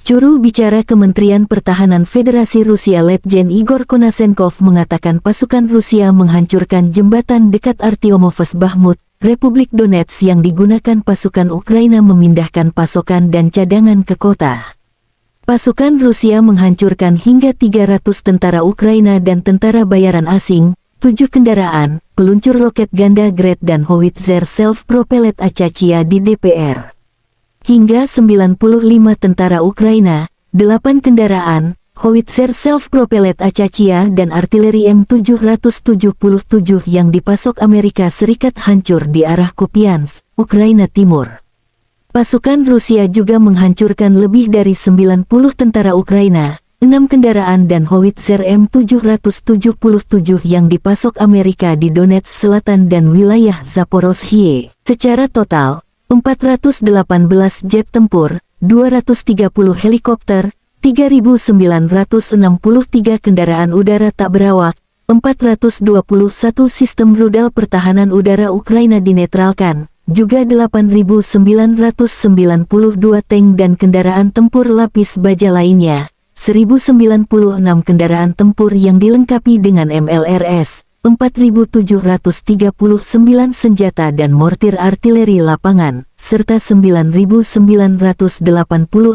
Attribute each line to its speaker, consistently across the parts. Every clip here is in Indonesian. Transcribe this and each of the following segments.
Speaker 1: Juru bicara Kementerian Pertahanan Federasi Rusia Letjen Igor Konasenkov mengatakan pasukan Rusia menghancurkan jembatan dekat Artyomovsk Bakhmut, Republik Donetsk yang digunakan pasukan Ukraina memindahkan pasokan dan cadangan ke kota. Pasukan Rusia menghancurkan hingga 300 tentara Ukraina dan tentara bayaran asing, 7 kendaraan, peluncur roket ganda Grad dan howitzer self-propelled Achacia di DPR. Hingga 95 tentara Ukraina, 8 kendaraan, howitzer self-propelled Achacia dan artileri M777 yang dipasok Amerika Serikat hancur di arah Kupiansk, Ukraina Timur. Pasukan Rusia juga menghancurkan lebih dari 90 tentara Ukraina, 6 kendaraan dan howitzer M777 yang dipasok Amerika di Donetsk Selatan dan wilayah Zaporozhye. Secara total, 418 jet tempur, 230 helikopter, 3.963 kendaraan udara tak berawak, 421 sistem rudal pertahanan udara Ukraina dinetralkan, juga 8.992 tank dan kendaraan tempur lapis baja lainnya, 1.096 kendaraan tempur yang dilengkapi dengan MLRS, 4.739 senjata dan mortir artileri lapangan, serta 9.986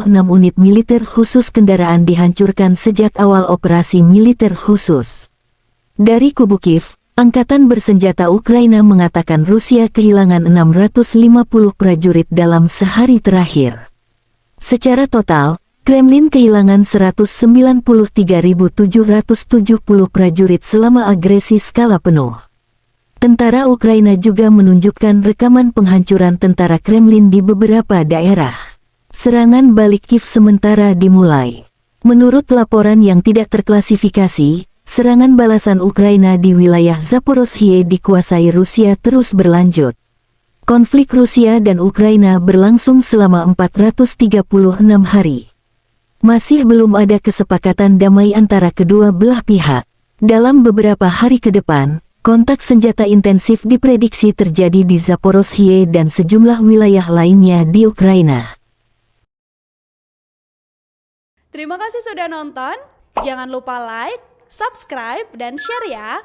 Speaker 1: unit militer khusus kendaraan dihancurkan sejak awal operasi militer khusus. Dari kubu Kiev, Angkatan Bersenjata Ukraina mengatakan Rusia kehilangan 650 prajurit dalam sehari terakhir. Secara total, Kremlin kehilangan 193.770 prajurit selama agresi skala penuh. Tentara Ukraina juga menunjukkan rekaman penghancuran tentara Kremlin di beberapa daerah. Serangan balik Kiev sementara dimulai. Menurut laporan yang tidak terklasifikasi, serangan balasan Ukraina di wilayah Zaporozhye dikuasai Rusia terus berlanjut. Konflik Rusia dan Ukraina berlangsung selama 436 hari. Masih belum ada kesepakatan damai antara kedua belah pihak. Dalam beberapa hari ke depan, kontak senjata intensif diprediksi terjadi di Zaporozhye dan sejumlah wilayah lainnya di Ukraina.
Speaker 2: Terima kasih sudah nonton. Jangan lupa like, subscribe, dan share ya.